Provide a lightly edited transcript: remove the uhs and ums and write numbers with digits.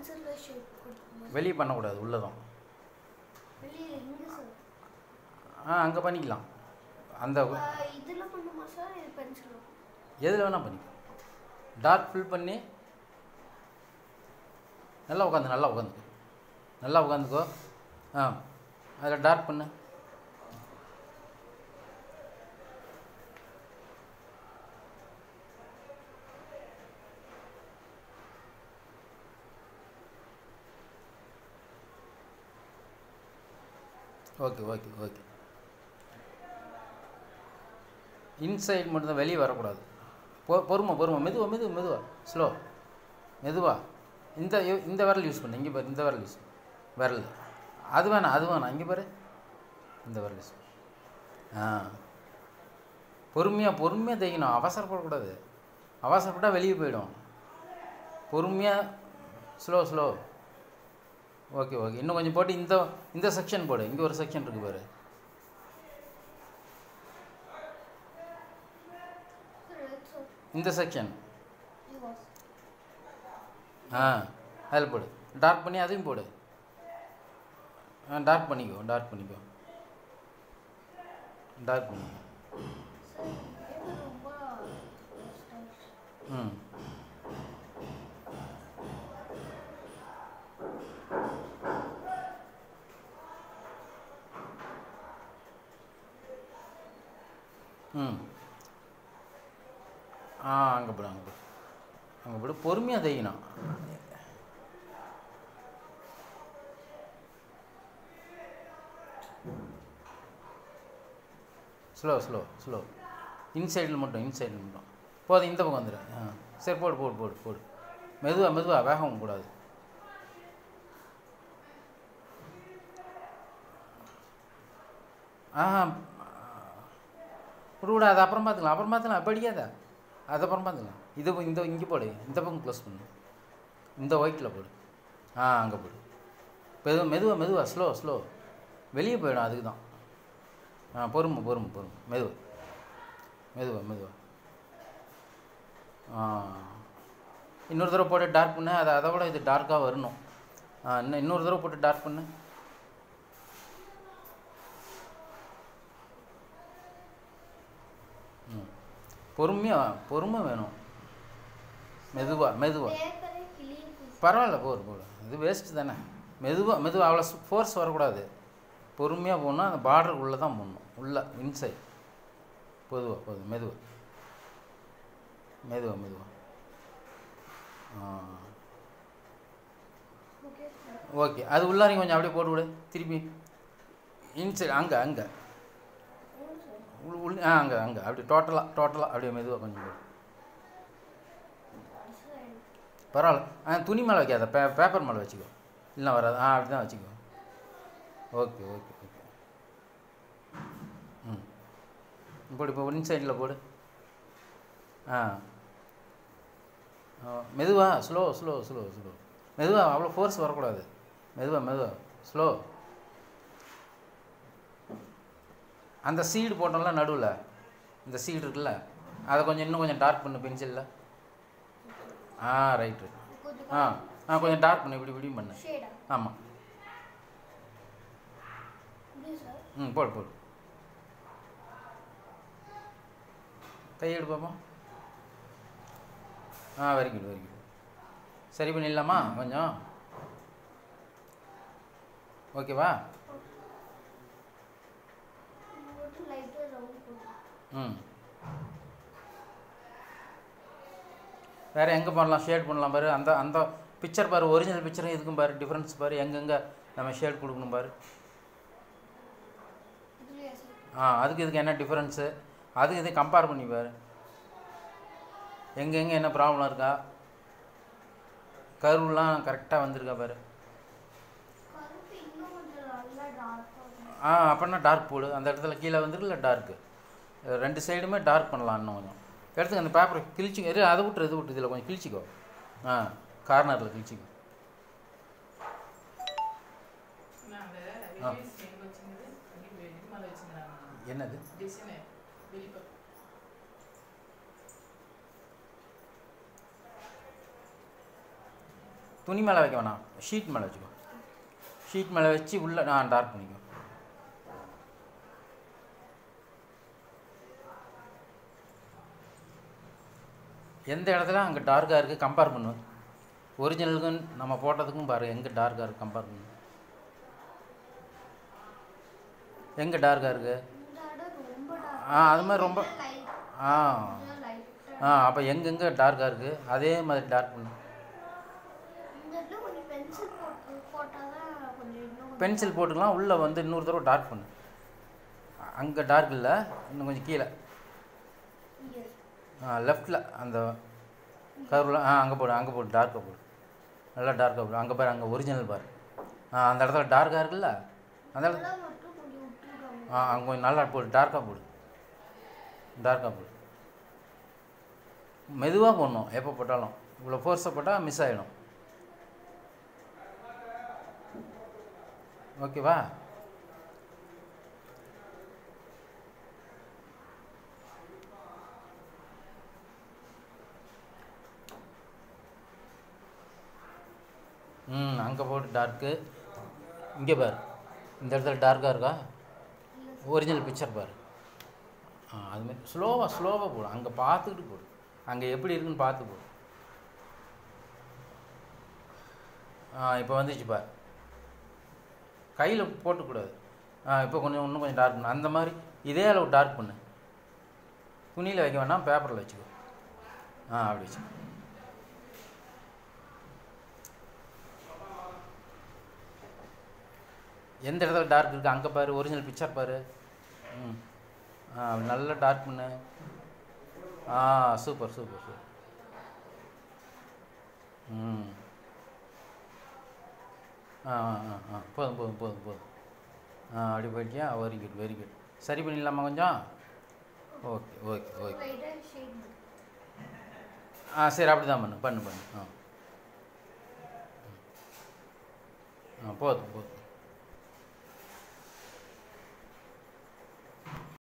பென்சில்ல ஷேப் கொடுக்கணும். வெளியே பண்ணக்கூடாது, உள்ளே தான். வெளியே எங்க சார்? அங்கே பண்ணிக்கலாம். அந்த இதில் பண்ணுமா சார்? இது பென்சில் எதில் வேணால் பண்ணிக்கலாம். டார்க் ஃபில் பண்ணி நல்லா உட்காந்துக்கோ. அதில் டார்க் பண்ணு. ஓகே. இன்சைட் மட்டும்தான், வெளியே வரக்கூடாது. பொறுமை, மெதுவா ஸ்லோ, மெதுவா. இந்த விரல் யூஸ் பண்ணு. இங்கே பாரு, இந்த விரல் யூஸ் விரல். அது வேணாம் இங்கே பாரு, இந்த விரல் யூஸ். பொறுமையாக தைக்கணும். அவசரப்படக்கூடாது. அவசரப்பட்டால் வெளியே போயிடும். பொறுமையாக ஸ்லோ. ஓகே. இன்னும் கொஞ்சம் போட்டு இந்த செக்ஷன் போடு. இங்கே ஒரு செக்ஷன் இருக்குது பாரு. இந்த செக்ஷன் அதில் போடு. டார்க் பண்ணி அதையும் போடு. டார்க் பண்ணிக்கோ. அங்கே போடு. பொறுமையாக தைக்கணும். ஸ்லோ. இன்சைடில் மட்டும் போதும். இந்த பக்கம் வந்துடு. சரி, போடு. மெதுவா வேகம் கூடாது. விட அது அப்புறம் பார்த்துக்கலாம். படிக்காத, அது அப்புறம் பார்த்துக்கலாம். இங்கே போடு. இந்த பக்கம் க்ளோஸ் பண்ணு. இந்த ஒயிட்டில் போடு. அங்கே போடு. மெதுவா ஸ்லோ. வெளியே போயிடும். அதுக்கு தான். பொறுமை. மெதுவா. இன்னொரு தடவை போட்டு டார்க் பண்ணு. அதை விட இது டார்க்காக வரணும். இன்னொரு தடவை போட்டு டார்க் பண்ணு. பொறுமை வேணும். மெதுவா. பரவாயில்ல, போடு. இது வேஸ்ட்டு தானே. மெதுவா. அவ்வளோ ஃபோர்ஸ் வரக்கூடாது. பொறுமையாக போகணும். அந்த பார்டருக்குள்ளே தான் போடணும். உள்ள இன்சைட். போதும். மெதுவா. ஓகே. அது உள்ளாரையும் கொஞ்சம் அப்படியே போட்டு விடு. திருப்பி இன்சைட் அங்கே அங்கே அப்படி டோட்டலாக அப்படியே மெதுவாக கொஞ்சம் போடு. பரவாயில்ல. துணி மேலே வைக்காத, பேப்பர் மேலே வச்சுக்கோ. இல்லைனா வராது. அப்படி தான் வச்சுக்கோ. ஓகே. போடு. இப்போ இன்சைடில் போடு. மெதுவா. ஸ்லோ. மெதுவா. அவ்வளோ ஃபோர்ஸ் வரக்கூடாது. மெதுவா. ஸ்லோ. அந்த சீடு போட்டோம்ல நடுவில், இந்த சீடு இருக்குல்ல, அதை இன்னும் கொஞ்சம் டார்க் பண்ணு பென்சிலில். ரைட்டு. கொஞ்சம் டார்க் பண்ணு. இப்படி பண்ணு. ஆமாம். போடு. கையெடு பார்ப்போம். Very good. சரி பண்ணிடலாமா கொஞ்சம்? ஓகேவா? வேறு எங்கே பண்ணலாம்? ஷேட் பண்ணலாம் பாரு. அந்த பிக்சர் பாரு. ஒரிஜினல் பிக்சரும் இதுக்கும் பாரு. டிஃப்ரென்ஸ் பாரு. எங்கெங்கே நம்ம ஷேட் கொடுக்கணும் பாரு. அதுக்கு இதுக்கு என்ன டிஃப்ரென்ஸு, அதுக்கு இதை கம்பேர் பண்ணி பாரு. எங்கெங்கே என்ன ப்ராப்ளம் இருக்கா, கர்வ்லாம் கரெக்டாக வந்திருக்கா பாரு. அப்படின்னா டார்க் போடு. அந்த இடத்துல கீழே வந்துருக்குல்ல டார்க்கு, ரெண்டு சைடுமே டார்க் பண்ணலாம். இன்னும் கொஞ்சம் எடுத்துக்க. அந்த பேப்பரை கிழிச்சிக்க. அதை விட்டு இதில் கொஞ்சம் கிழிச்சிக்கோ. கார்னரில் கிழிச்சிக்கோ. என்னது? துணி மேலே வைக்க வேணாம், ஷீட் மேலே வச்சுக்கோ. ஷீட் மேலே வச்சு உள்ளே நான் டார்க் பண்ணிக்கோ. எந்த இடத்துல அங்கே டார்க்காக இருக்குது கம்பேர் பண்ணுவேன். ஒரிஜினலுக்கும் நம்ம போட்டதுக்கும் பாரு எங்கே டார்க்காக இருக்குது கம்பேர் பண்ணு. எங்கே டார்க்காக இருக்குது? அது மாதிரி ரொம்ப அப்போ எங்கெங்கே டார்க்காக இருக்குது அதே மாதிரி டார்க் பண்ணு. பென்சில் போட்டுக்கலாம். உள்ளே இன்னொரு தடவை டார்க் பண்ணு. அங்கே டார்க் இல்லை, இன்னும் கொஞ்சம் கீழே லெஃப்டில் அந்த கர்வில் அங்கே போடு டார்க்காக போடு, நல்லா டார்க்காக போடு. அங்கே பாரு, அங்கே ஒரிஜினல் பாரு. அந்த இடத்துல டார்க்காக இருக்குல்ல, அந்த இடத்துல அங்கே கொஞ்சம் நல்லா போடு, டார்க்காக போடு. மெதுவாக போடணும். எப்போ போட்டாலும் இவ்வளோ ஃபோர்ஸை போட்டால் மிஸ் ஆகிடும். ஓகேவா? அங்கே போட்டு டார்க்கு. இங்கே பாரு, இந்த இடத்துல டார்க்காக இருக்கா? ஒரிஜினல் பிக்சர் பாரு. அதுமாரி ஸ்லோவாக போடு. அங்கே பார்த்துக்கிட்டு போடு, அங்கே எப்படி இருக்குன்னு பார்த்து போடு. இப்போ வந்துச்சு பாரு, கையில் போட்டுக்கூடாது. இப்போ இன்னும் கொஞ்சம் டார்க் பண்ணு. அந்த மாதிரி இதே அளவு டார்க் பண்ணு. துணியில் வைக்க வேணாம், பேப்பரில் வச்சுக்கோ. அப்படி வச்சு. எந்த இடத்துல டார்க் இருக்குது அங்கே பாரு, ஒரிஜினல் பிக்சர் பாரு. நல்லா டார்க் பண்ணு. சூப்பர். போதும். அப்படி போயிட்டியா? Very good. சரி பண்ணிடலாமா கொஞ்சம்? ஓகே. சரி, அப்படி தான் பண்ணு. போதும்.